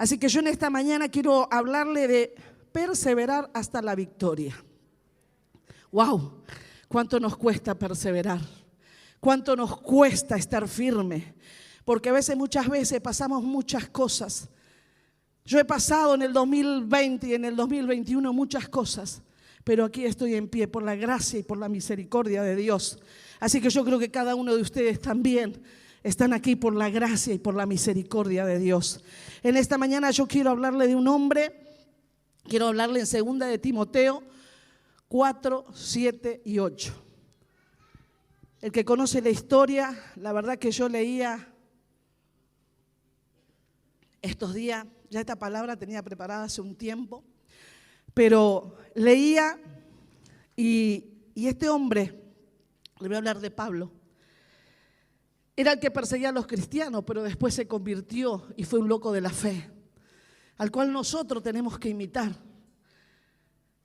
Así que yo en esta mañana quiero hablarle de perseverar hasta la victoria. ¡Wow! ¿Cuánto nos cuesta perseverar? ¿Cuánto nos cuesta estar firme? Porque muchas veces pasamos muchas cosas. Yo he pasado en el 2020 y en el 2021 muchas cosas, pero aquí estoy en pie por la gracia y por la misericordia de Dios. Así que yo creo que cada uno de ustedes también están aquí por la gracia y por la misericordia de Dios. En esta mañana yo quiero hablarle de un hombre, quiero hablarle en 2 de Timoteo 4, 7 y 8. El que conoce la historia, la verdad que yo leía estos días, ya esta palabra tenía preparada hace un tiempo, pero leía y este hombre, le voy a hablar de Pablo, era el que perseguía a los cristianos, pero después se convirtió y fue un loco de la fe, al cual nosotros tenemos que imitar,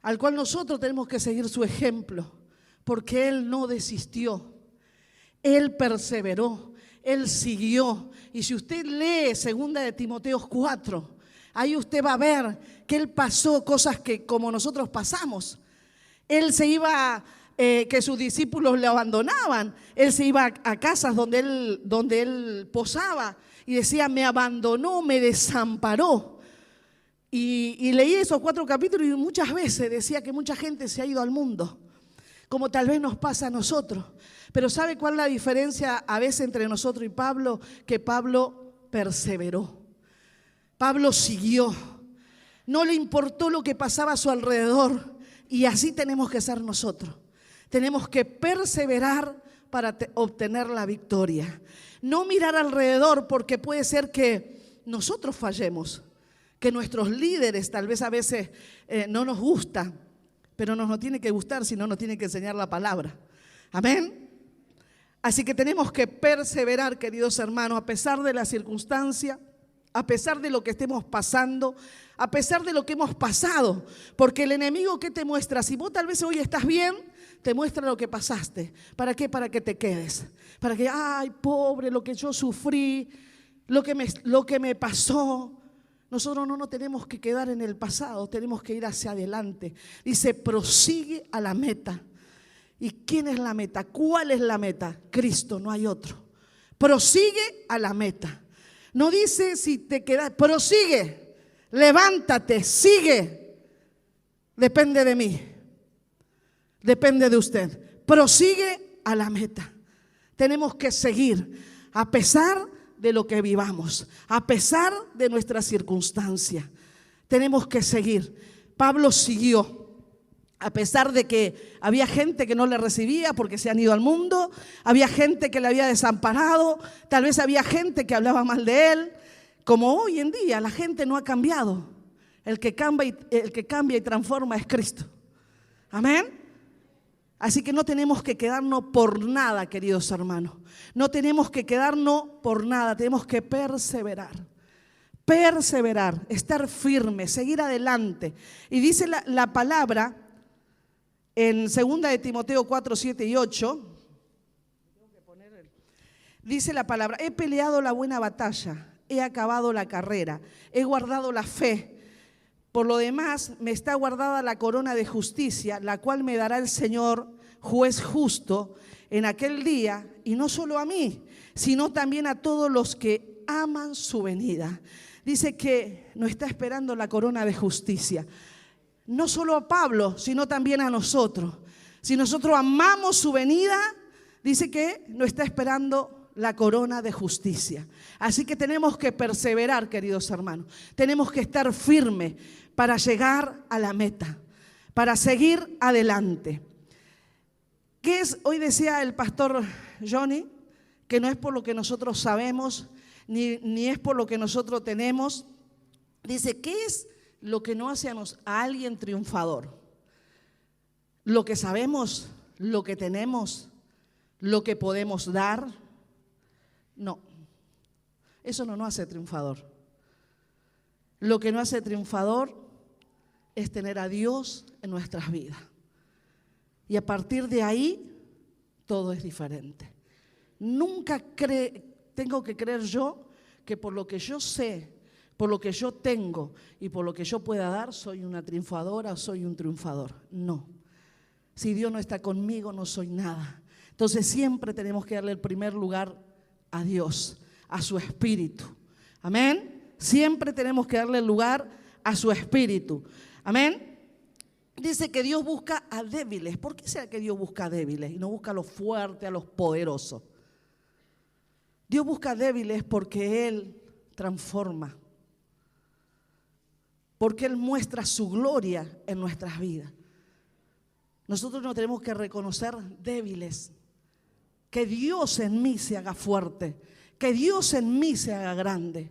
al cual nosotros tenemos que seguir su ejemplo, porque él no desistió, él perseveró, él siguió. Y si usted lee 2 de Timoteo 4, ahí usted va a ver que él pasó cosas que como nosotros pasamos. Él se iba, que sus discípulos le abandonaban. Él se iba a casas donde él posaba y decía, me abandonó, me desamparó. Y leí esos 4 capítulos y muchas veces decía que mucha gente se ha ido al mundo, como tal vez nos pasa a nosotros. Pero ¿sabe cuál es la diferencia a veces entre nosotros y Pablo? Que Pablo perseveró. Pablo siguió. No le importó lo que pasaba a su alrededor. Y así tenemos que ser nosotros. Tenemos que perseverar para obtener la victoria. No mirar alrededor, porque puede ser que nosotros fallemos, que nuestros líderes tal vez a veces no nos gusta, pero no nos tiene que gustar, sino nos tiene que enseñar la palabra. Amén. Así que tenemos que perseverar, queridos hermanos, a pesar de la circunstancia, a pesar de lo que estemos pasando, a pesar de lo que hemos pasado. Porque el enemigo, ¿qué te muestra? Si vos tal vez hoy estás bien, te muestra lo que pasaste. ¿Para qué? Para que te quedes. Para que, ay, pobre, lo que yo sufrí, lo que me pasó. Nosotros no nos tenemos que quedar en el pasado, tenemos que ir hacia adelante. Dice, prosigue a la meta. ¿Y quién es la meta? ¿Cuál es la meta? Cristo, no hay otro. Prosigue a la meta. No dice si te quedas, prosigue, levántate, sigue. Depende de mí, depende de usted. Prosigue a la meta. Tenemos que seguir a pesar de lo que vivamos, a pesar de nuestra circunstancia. Tenemos que seguir. Pablo siguió. A pesar de que había gente que no le recibía porque se han ido al mundo, había gente que le había desamparado, tal vez había gente que hablaba mal de él. Como hoy en día la gente no ha cambiado. El que cambia y transforma es Cristo. Amén. Así que no tenemos que quedarnos por nada, queridos hermanos. No tenemos que quedarnos por nada, tenemos que perseverar. Perseverar, estar firme, seguir adelante. Y dice la palabra en 2 de Timoteo 4, 7 y 8, dice la palabra, he peleado la buena batalla, he acabado la carrera, he guardado la fe. Por lo demás, me está guardada la corona de justicia, la cual me dará el Señor, juez justo, en aquel día, y no solo a mí, sino también a todos los que aman su venida. Dice que nos está esperando la corona de justicia. No solo a Pablo, sino también a nosotros. Si nosotros amamos su venida, dice que nos está esperando la corona de justicia. Así que tenemos que perseverar, queridos hermanos. Tenemos que estar firmes para llegar a la meta, para seguir adelante. ¿Qué es? Hoy decía el pastor Johnny, que no es por lo que nosotros sabemos, ni es por lo que nosotros tenemos. Dice, ¿qué es lo que no hace a alguien triunfador? Lo que sabemos, lo que tenemos, lo que podemos dar. No, eso no nos hace triunfador. Lo que nos hace triunfador es tener a Dios en nuestras vidas. Y a partir de ahí, todo es diferente. Nunca tengo que creer yo que por lo que yo sé, por lo que yo tengo y por lo que yo pueda dar, soy una triunfadora o soy un triunfador. No. Si Dios no está conmigo, no soy nada. Entonces siempre tenemos que darle el primer lugar a Dios, a su Espíritu. Amén. Siempre tenemos que darle el lugar a su Espíritu. Amén. Dice que Dios busca a débiles. ¿Por qué será que Dios busca a débiles y no busca a los fuertes, a los poderosos? Dios busca a débiles porque Él transforma. Porque Él muestra su gloria en nuestras vidas. Nosotros nos tenemos que reconocer débiles. Que Dios en mí se haga fuerte. Que Dios en mí se haga grande.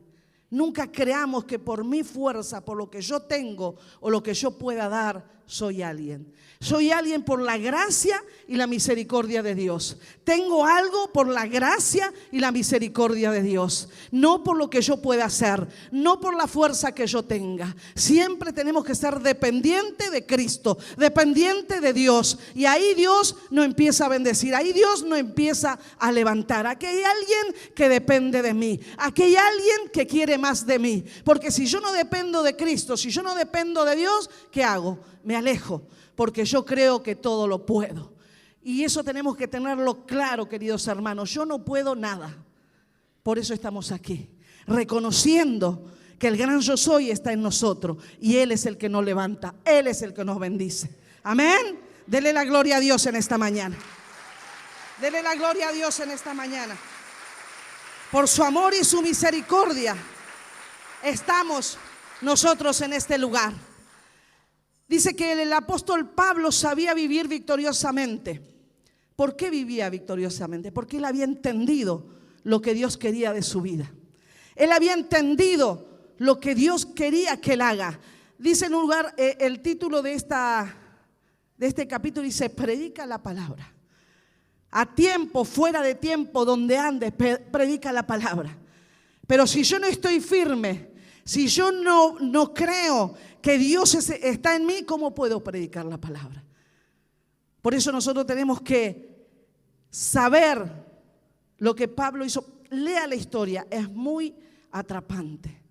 Nunca creamos que por mi fuerza, por lo que yo tengo o lo que yo pueda dar, soy alguien. Soy alguien por la gracia y la misericordia de Dios. Tengo algo por la gracia y la misericordia de Dios. No por lo que yo pueda hacer, no por la fuerza que yo tenga. Siempre tenemos que ser dependientes de Cristo, dependientes de Dios. Y ahí Dios nos empieza a bendecir, ahí Dios nos empieza a levantar. Aquí hay alguien que depende de mí, aquí hay alguien que quiere más de mí. Porque si yo no dependo de Cristo, si yo no dependo de Dios, ¿qué hago? Me alejo, porque yo creo que todo lo puedo. Y eso tenemos que tenerlo claro, queridos hermanos. Yo no puedo nada. Por eso estamos aquí, reconociendo que el gran yo soy está en nosotros. Y Él es el que nos levanta, Él es el que nos bendice. Amén. Dele la gloria a Dios en esta mañana. Dele la gloria a Dios en esta mañana. Por su amor y su misericordia estamos nosotros en este lugar. Dice que el apóstol Pablo sabía vivir victoriosamente. ¿Por qué vivía victoriosamente? Porque él había entendido lo que Dios quería de su vida. Él había entendido lo que Dios quería que él haga. Dice en un lugar, el título de este capítulo dice: predica la palabra. A tiempo, fuera de tiempo, donde andes, predica la palabra. Pero si yo no estoy firme, si yo no creo que Dios está en mí, ¿cómo puedo predicar la palabra? Por eso nosotros tenemos que saber lo que Pablo hizo. Lea la historia, es muy atrapante.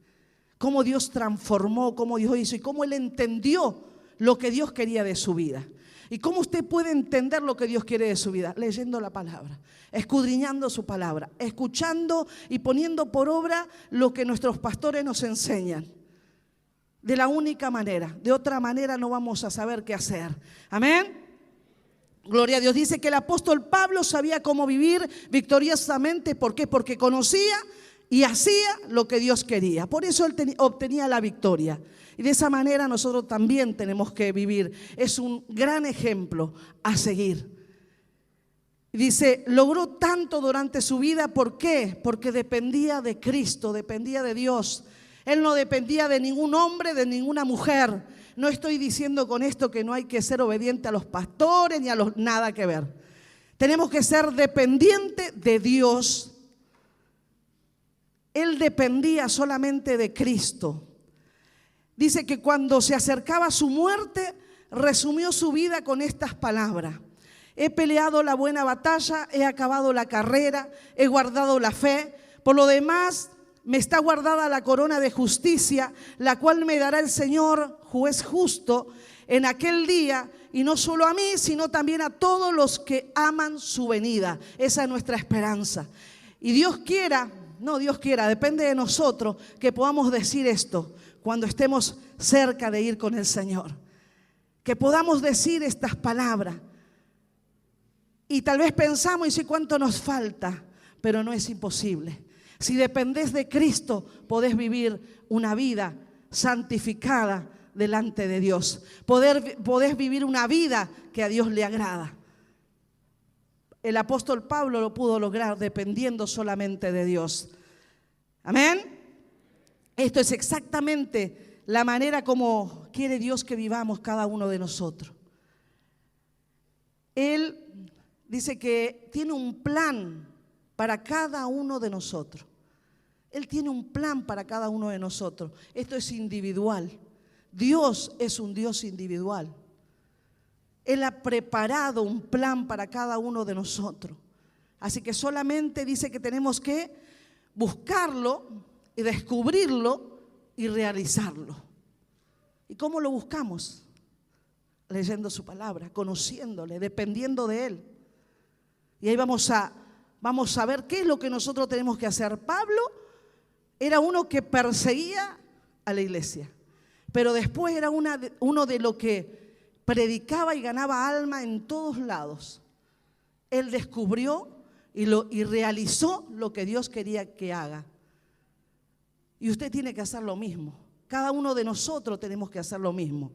Cómo Dios transformó, cómo Dios hizo y cómo él entendió lo que Dios quería de su vida. ¿Y cómo usted puede entender lo que Dios quiere de su vida? Leyendo la palabra, escudriñando su palabra, escuchando y poniendo por obra lo que nuestros pastores nos enseñan. De la única manera, de otra manera no vamos a saber qué hacer. Amén. Gloria a Dios. Dice que el apóstol Pablo sabía cómo vivir victoriosamente. ¿Por qué? Porque conocía y hacía lo que Dios quería. Por eso él obtenía la victoria. Y de esa manera nosotros también tenemos que vivir. Es un gran ejemplo a seguir. Dice, logró tanto durante su vida. ¿Por qué? Porque dependía de Cristo, dependía de Dios. Él no dependía de ningún hombre, de ninguna mujer. No estoy diciendo con esto que no hay que ser obediente a los pastores ni a los nada que ver. Tenemos que ser dependientes de Dios. Él dependía solamente de Cristo. Dice que cuando se acercaba su muerte, resumió su vida con estas palabras: he peleado la buena batalla, he acabado la carrera, he guardado la fe. Por lo demás, me está guardada la corona de justicia, la cual me dará el Señor, juez justo, en aquel día, y no solo a mí, sino también a todos los que aman su venida. Esa es nuestra esperanza. Y Dios quiera, depende de nosotros que podamos decir esto cuando estemos cerca de ir con el Señor. Que podamos decir estas palabras. Y tal vez pensamos y sé cuánto nos falta, pero no es imposible. Si dependés de Cristo, podés vivir una vida santificada delante de Dios. Podés vivir una vida que a Dios le agrada. El apóstol Pablo lo pudo lograr dependiendo solamente de Dios. Amén. Esto es exactamente la manera como quiere Dios que vivamos cada uno de nosotros. Él dice que tiene un plan para cada uno de nosotros. Él tiene un plan para cada uno de nosotros. Esto es individual. Dios es un Dios individual. Él ha preparado un plan para cada uno de nosotros. Así que solamente dice que tenemos que buscarlo y descubrirlo y realizarlo. ¿Y cómo lo buscamos? Leyendo su palabra, conociéndole, dependiendo de Él. Y ahí vamos a ver qué es lo que nosotros tenemos que hacer. Pablo era uno que perseguía a la iglesia, pero después era uno de los que predicaba y ganaba alma en todos lados. Él descubrió y realizó lo que Dios quería que haga. Y usted tiene que hacer lo mismo. Cada uno de nosotros tenemos que hacer lo mismo.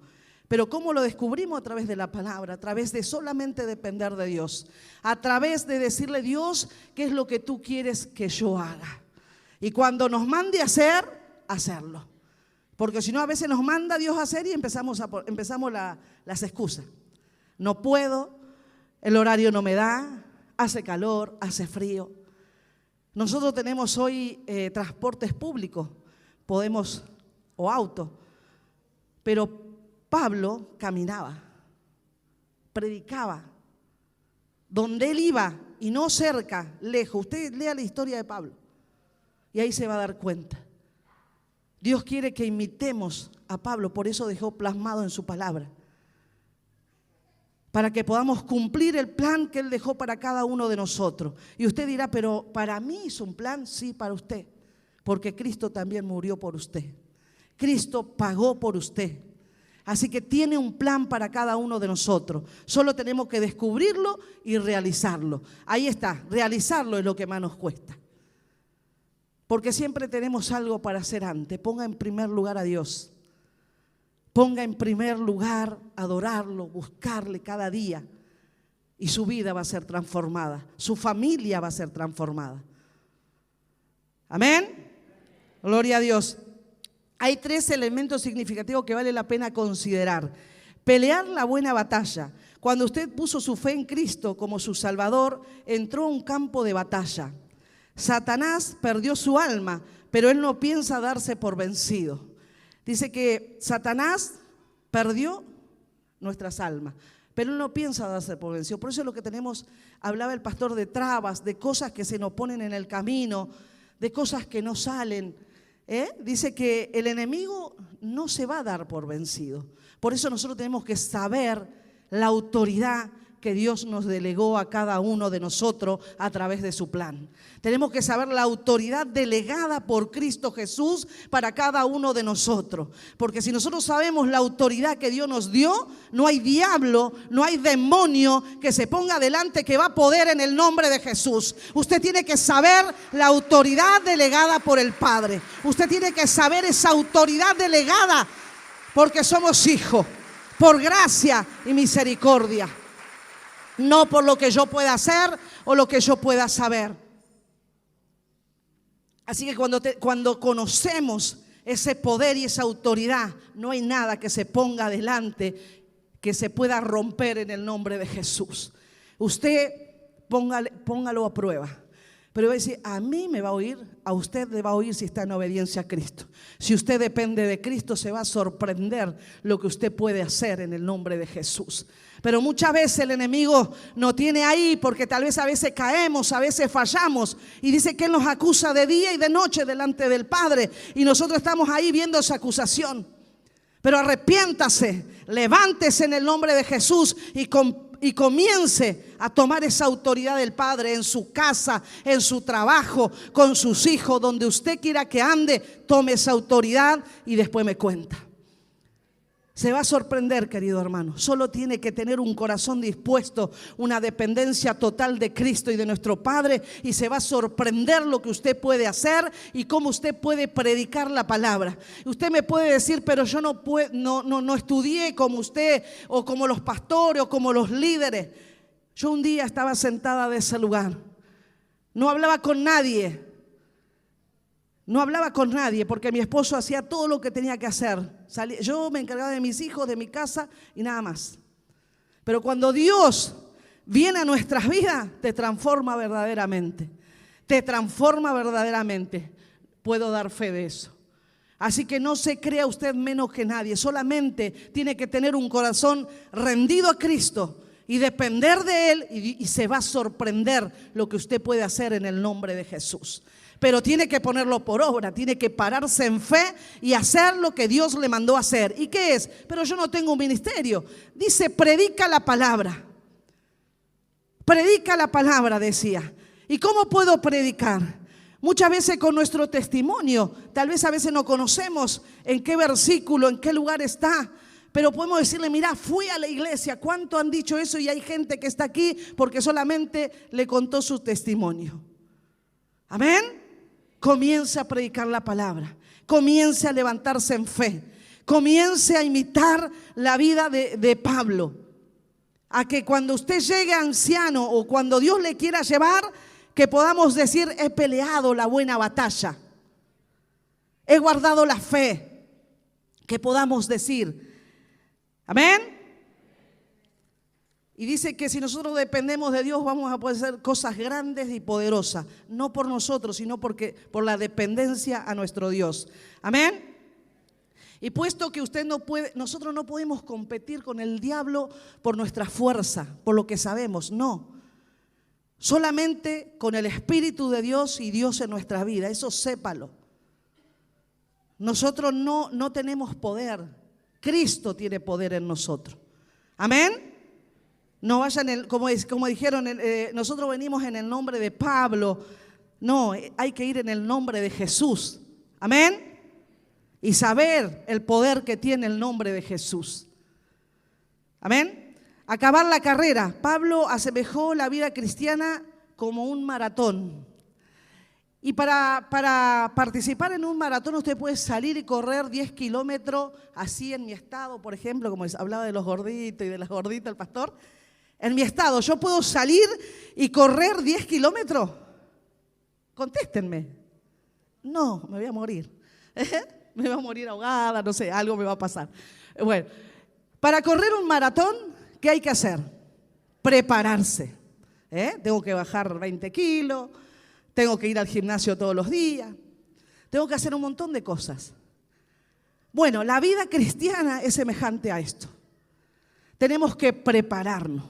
Pero ¿cómo lo descubrimos? A través de la palabra, a través de solamente depender de Dios, a través de decirle: Dios, ¿qué es lo que tú quieres que yo haga? Y cuando nos mande a hacer, hacerlo. Porque si no, a veces nos manda Dios a hacer y empezamos las excusas. No puedo, el horario no me da, hace calor, hace frío. Nosotros tenemos hoy transportes públicos, o auto, pero Pablo caminaba, predicaba, donde él iba y no cerca, lejos. Usted lea la historia de Pablo y ahí se va a dar cuenta. Dios quiere que imitemos a Pablo, por eso dejó plasmado en su palabra, para que podamos cumplir el plan que Él dejó para cada uno de nosotros. Y usted dirá: pero para mí hizo un plan. Sí, para usted, porque Cristo también murió por usted. Cristo pagó por usted. Así que tiene un plan para cada uno de nosotros. Solo tenemos que descubrirlo y realizarlo. Ahí está, realizarlo es lo que más nos cuesta. Porque siempre tenemos algo para hacer antes. Ponga en primer lugar a Dios. Ponga en primer lugar adorarlo, buscarle cada día. Y su vida va a ser transformada. Su familia va a ser transformada. Amén. Gloria a Dios. Hay 3 elementos significativos que vale la pena considerar. Pelear la buena batalla. Cuando usted puso su fe en Cristo como su Salvador, entró a un campo de batalla. Satanás perdió su alma, pero él no piensa darse por vencido. Dice que Satanás perdió nuestras almas, pero él no piensa darse por vencido. Por eso es lo que tenemos, hablaba el pastor, de trabas, de cosas que se nos ponen en el camino, de cosas que no salen. Dice que el enemigo no se va a dar por vencido. Por eso nosotros tenemos que saber la autoridad que Dios nos delegó a cada uno de nosotros a través de su plan. Tenemos que saber la autoridad delegada por Cristo Jesús para cada uno de nosotros. Porque si nosotros sabemos la autoridad que Dios nos dio, no hay diablo, no hay demonio que se ponga delante que va a poder en el nombre de Jesús. Usted tiene que saber la autoridad delegada por el Padre. Usted tiene que saber esa autoridad delegada porque somos hijos, por gracia y misericordia. No por lo que yo pueda hacer o lo que yo pueda saber. Así que cuando conocemos ese poder y esa autoridad, no hay nada que se ponga delante que se pueda romper en el nombre de Jesús. Usted póngalo a prueba. Pero va a decir: a mí me va a oír, a usted le va a oír si está en obediencia a Cristo. Si usted depende de Cristo, se va a sorprender lo que usted puede hacer en el nombre de Jesús. Pero muchas veces el enemigo nos tiene ahí porque tal vez a veces caemos, a veces fallamos. Y dice que Él nos acusa de día y de noche delante del Padre. Y nosotros estamos ahí viendo esa acusación. Pero arrepiéntase, levántese en el nombre de Jesús y comience a tomar esa autoridad del Padre en su casa, en su trabajo, con sus hijos, donde usted quiera que ande. Tome esa autoridad y después me cuenta. Se va a sorprender, querido hermano. Solo tiene que tener un corazón dispuesto, una dependencia total de Cristo y de nuestro Padre, y se va a sorprender lo que usted puede hacer y cómo usted puede predicar la palabra. Usted me puede decir: pero yo no estudié como usted, o como los pastores, o como los líderes. Yo un día estaba sentada de ese lugar, no hablaba con nadie. No hablaba con nadie porque mi esposo hacía todo lo que tenía que hacer. Yo me encargaba de mis hijos, de mi casa y nada más. Pero cuando Dios viene a nuestras vidas, te transforma verdaderamente. Te transforma verdaderamente. Puedo dar fe de eso. Así que no se crea usted menos que nadie. Solamente tiene que tener un corazón rendido a Cristo y depender de Él y se va a sorprender lo que usted puede hacer en el nombre de Jesús. Pero tiene que ponerlo por obra, tiene que pararse en fe y hacer lo que Dios le mandó a hacer. ¿Y qué es? Pero yo no tengo un ministerio. Dice, predica la palabra. Predica la palabra, decía. ¿Y cómo puedo predicar? Muchas veces con nuestro testimonio. Tal vez a veces no conocemos en qué versículo, en qué lugar está. Pero podemos decirle, mira, fui a la iglesia. ¿Cuánto han dicho eso? Y hay gente que está aquí porque solamente le contó su testimonio. Amén. Comience a predicar la palabra. Comience a levantarse en fe. Comience a imitar la vida de Pablo. A que cuando usted llegue anciano o cuando Dios le quiera llevar, que podamos decir, he peleado la buena batalla. He guardado la fe. Que podamos decir, amén. Y dice que si nosotros dependemos de Dios vamos a poder hacer cosas grandes y poderosas. No por nosotros, sino por la dependencia a nuestro Dios. Amén. Y puesto que usted no puede, nosotros no podemos competir con el diablo por nuestra fuerza, por lo que sabemos, no. Solamente con el Espíritu de Dios y Dios en nuestra vida, eso sépalo. Nosotros no tenemos poder, Cristo tiene poder en nosotros. Amén. No vayan, como dijeron, nosotros venimos en el nombre de Pablo. No, hay que ir en el nombre de Jesús. Amén. Y saber el poder que tiene el nombre de Jesús. Amén. Acabar la carrera. Pablo asemejó la vida cristiana como un maratón. Y para participar en un maratón usted puede salir y correr 10 kilómetros, así en mi estado, por ejemplo, como hablaba de los gorditos y de las gorditas el pastor. En mi estado, ¿yo puedo salir y correr 10 kilómetros? Contéstenme. No, me voy a morir. Me voy a morir ahogada, no sé, algo me va a pasar. Bueno, para correr un maratón, ¿qué hay que hacer? Prepararse. Tengo que bajar 20 kilos, tengo que ir al gimnasio todos los días, tengo que hacer un montón de cosas. Bueno, la vida cristiana es semejante a esto. Tenemos que prepararnos.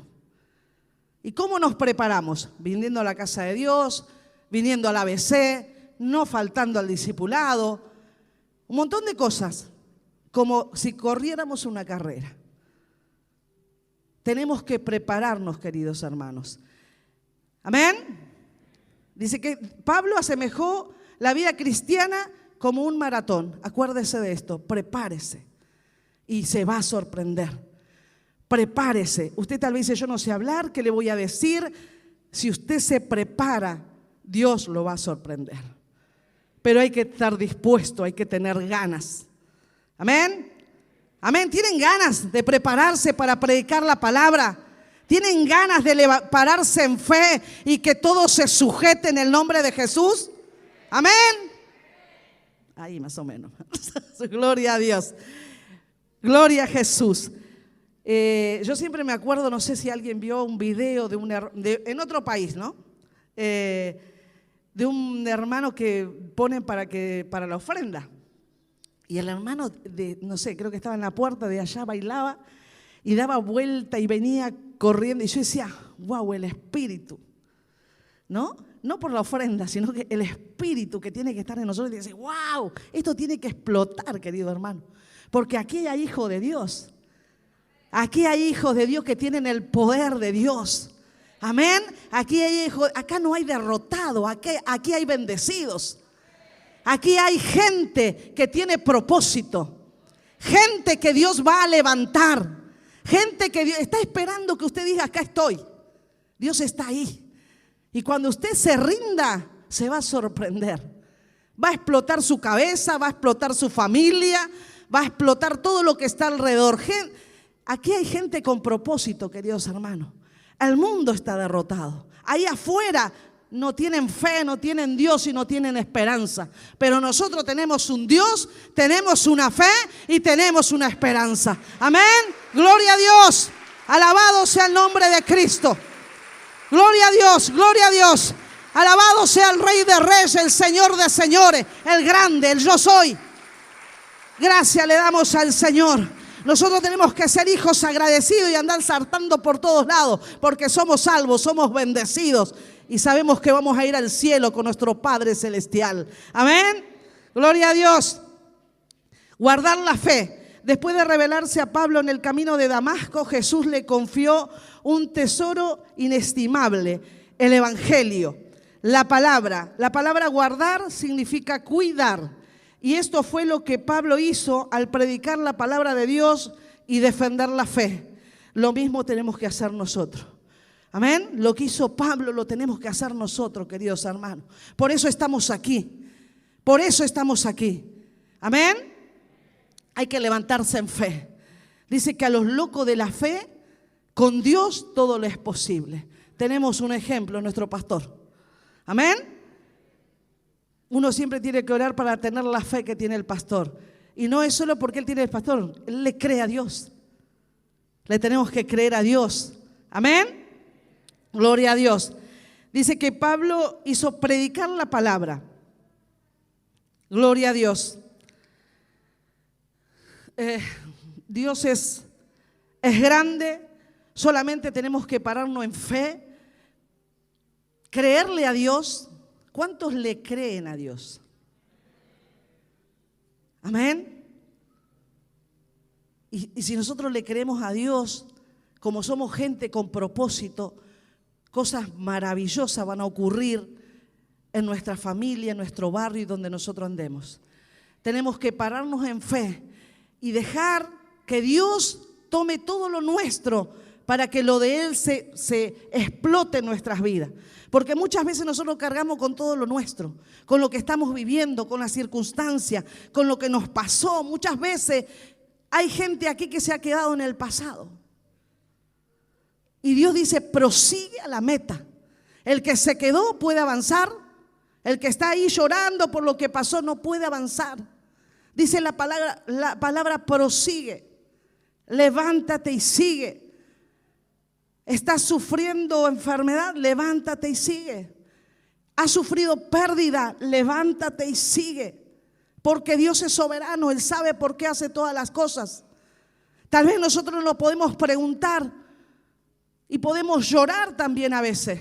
¿Y cómo nos preparamos? Viniendo a la casa de Dios, viniendo al ABC, no faltando al discipulado, un montón de cosas, como si corriéramos una carrera. Tenemos que prepararnos, queridos hermanos. Amén. Dice que Pablo asemejó la vida cristiana como un maratón. Acuérdese de esto, prepárese y se va a sorprender. Prepárese. Usted tal vez dice, yo no sé hablar, ¿qué le voy a decir? Si usted se prepara, Dios lo va a sorprender. Pero hay que estar dispuesto, hay que tener ganas. Amén. Amén. ¿Tienen ganas de prepararse para predicar la palabra? ¿Tienen ganas de pararse en fe y que todo se sujete en el nombre de Jesús? Amén. Ahí más o menos. Gloria a Dios. Gloria a Jesús. Yo siempre me acuerdo, no sé si alguien vio un video en otro país, ¿no? De un hermano que ponen para la ofrenda. Y el hermano, no sé, creo que estaba en la puerta de allá, bailaba y daba vuelta y venía corriendo. Y yo decía, wow, el espíritu, ¿no? No por la ofrenda, sino que el espíritu que tiene que estar en nosotros. Y dice, wow, esto tiene que explotar, querido hermano. Porque aquí hay hijos de Dios. Aquí hay hijos de Dios que tienen el poder de Dios. Amén. Aquí hay hijos, acá no hay derrotados, aquí hay bendecidos. Aquí hay gente que tiene propósito. Gente que Dios va a levantar. Gente que Dios está esperando que usted diga, acá estoy. Dios está ahí. Y cuando usted se rinda, se va a sorprender. Va a explotar su cabeza, va a explotar su familia, va a explotar todo lo que está alrededor. Aquí hay gente con propósito, queridos hermanos. El mundo está derrotado. Ahí afuera no tienen fe, no tienen Dios y no tienen esperanza. Pero nosotros tenemos un Dios, tenemos una fe y tenemos una esperanza. Amén. Gloria a Dios. Alabado sea el nombre de Cristo. Gloria a Dios, gloria a Dios. Alabado sea el Rey de Reyes, el Señor de Señores, el grande, el yo soy. Gracias le damos al Señor. Nosotros tenemos que ser hijos agradecidos y andar saltando por todos lados, porque somos salvos, somos bendecidos y sabemos que vamos a ir al cielo con nuestro Padre Celestial. Amén. Gloria a Dios. Guardar la fe. Después de revelarse a Pablo en el camino de Damasco, Jesús le confió un tesoro inestimable, el Evangelio, la palabra. La palabra guardar significa cuidar. Y esto fue lo que Pablo hizo al predicar la palabra de Dios y defender la fe. Lo mismo tenemos que hacer nosotros. Amén. Lo que hizo Pablo lo tenemos que hacer nosotros, queridos hermanos. Por eso estamos aquí. Por eso estamos aquí. Amén. Hay que levantarse en fe. Dice que a los locos de la fe, con Dios todo les es posible. Tenemos un ejemplo, nuestro pastor. Amén. Uno siempre tiene que orar para tener la fe que tiene el pastor. Y no es solo porque él tiene el pastor, él le cree a Dios. Le tenemos que creer a Dios. Amén. Gloria a Dios. Dice que Pablo hizo predicar la palabra. Gloria a Dios. Dios es grande. Solamente tenemos que pararnos en fe, creerle a Dios. ¿Cuántos le creen a Dios? Amén. Y si nosotros le creemos a Dios, como somos gente con propósito, cosas maravillosas van a ocurrir en nuestra familia, en nuestro barrio y donde nosotros andemos. Tenemos que pararnos en fe y dejar que Dios tome todo lo nuestro para que lo de Él se explote en nuestras vidas. Porque muchas veces nosotros cargamos con todo lo nuestro, con lo que estamos viviendo, con las circunstancias, con lo que nos pasó. Muchas veces hay gente aquí que se ha quedado en el pasado. Y Dios dice, prosigue a la meta. El que se quedó puede avanzar. El que está ahí llorando por lo que pasó no puede avanzar. Dice la palabra prosigue. Levántate y sigue. ¿Estás sufriendo enfermedad? Levántate y sigue. ¿Has sufrido pérdida? Levántate y sigue. Porque Dios es soberano, Él sabe por qué hace todas las cosas. Tal vez nosotros nos podemos preguntar y podemos llorar también a veces.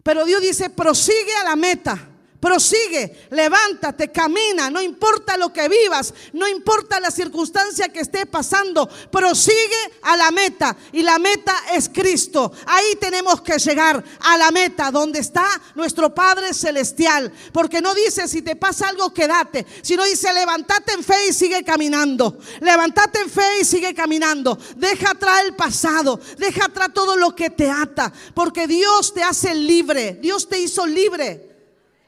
Pero Dios dice, prosigue a la meta. Prosigue, levántate, camina, no importa lo que vivas, no importa la circunstancia que esté pasando, prosigue a la meta y la meta es Cristo. Ahí tenemos que llegar a la meta donde está nuestro Padre Celestial, porque no dice si te pasa algo quédate, sino dice levántate en fe y sigue caminando, levántate en fe y sigue caminando, deja atrás el pasado, deja atrás todo lo que te ata, porque Dios te hace libre, Dios te hizo libre.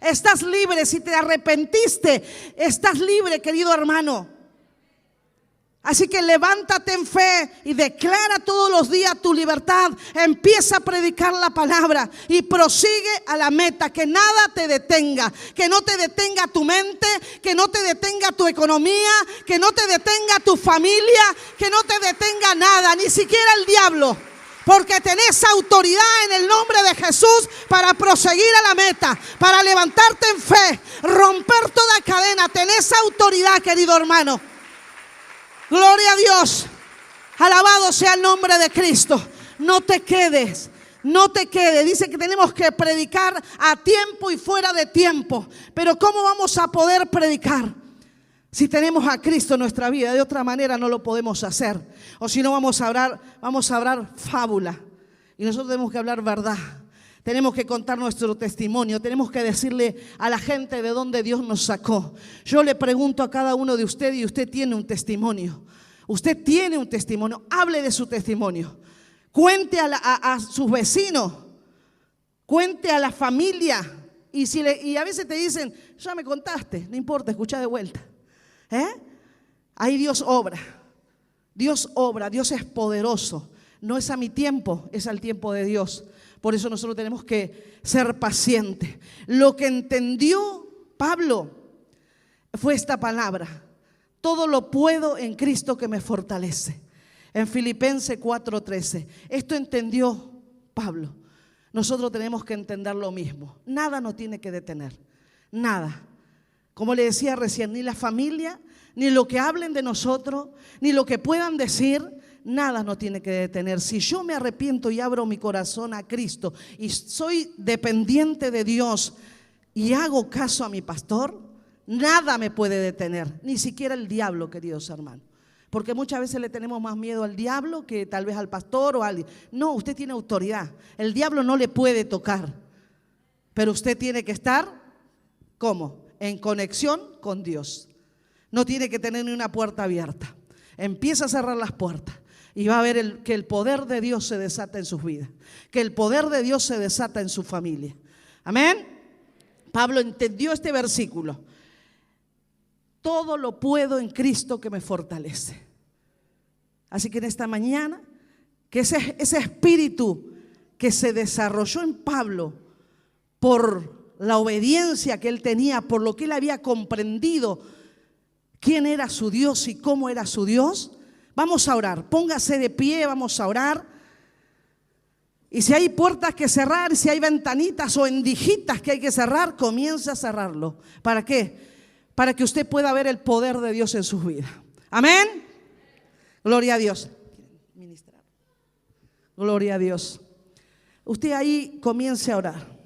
Estás libre, si te arrepentiste, estás libre, querido hermano. Así que levántate en fe y declara todos los días tu libertad. Empieza a predicar la palabra y prosigue a la meta. Que nada te detenga, que no te detenga tu mente, que no te detenga tu economía, que no te detenga tu familia, que no te detenga nada, ni siquiera el diablo. Porque tenés autoridad en el nombre de Jesús para proseguir a la meta, para levantarte en fe, romper toda cadena. Tenés autoridad, querido hermano. Gloria a Dios. Alabado sea el nombre de Cristo. No te quedes. No te quedes. Dice que tenemos que predicar a tiempo y fuera de tiempo. Pero ¿cómo vamos a poder predicar? Si tenemos a Cristo en nuestra vida, de otra manera no lo podemos hacer. O si no vamos a hablar fábula. Y nosotros tenemos que hablar verdad. Tenemos que contar nuestro testimonio. Tenemos que decirle a la gente de dónde Dios nos sacó. Yo le pregunto a cada uno de ustedes y usted tiene un testimonio. Usted tiene un testimonio. Hable de su testimonio. Cuente a sus vecinos. Cuente a la familia. Y a veces te dicen, ya me contaste, no importa, escucha de vuelta. Ahí Dios obra. Dios obra, Dios es poderoso. No es a mi tiempo, es al tiempo de Dios. Por eso nosotros tenemos que ser pacientes. Lo que entendió Pablo fue esta palabra: todo lo puedo en Cristo que me fortalece. En Filipenses 4:13. Esto entendió Pablo. Nosotros tenemos que entender lo mismo. Nada nos tiene que detener. Nada. Como le decía recién, ni la familia, ni lo que hablen de nosotros, ni lo que puedan decir, nada nos tiene que detener. Si yo me arrepiento y abro mi corazón a Cristo y soy dependiente de Dios y hago caso a mi pastor, nada me puede detener, ni siquiera el diablo, queridos hermanos. Porque muchas veces le tenemos más miedo al diablo que tal vez al pastor o a alguien. No, usted tiene autoridad. El diablo no le puede tocar. Pero usted tiene que estar, ¿cómo? En conexión con Dios. No tiene que tener ni una puerta abierta. Empieza a cerrar las puertas y va a ver que el poder de Dios se desata en sus vidas. Que el poder de Dios se desata en su familia. Amén. Pablo entendió este versículo. Todo lo puedo en Cristo que me fortalece. Así que en esta mañana, que ese espíritu que se desarrolló en Pablo por la obediencia que él tenía, por lo que él había comprendido quién era su Dios y cómo era su Dios, vamos a orar. Póngase de pie, vamos a orar. Y si hay puertas que cerrar, si hay ventanitas o endijitas que hay que cerrar, comience a cerrarlo. ¿Para qué? Para que usted pueda ver el poder de Dios en sus vidas. Amén. Gloria a Dios. Gloria a Dios. Usted ahí comience a orar.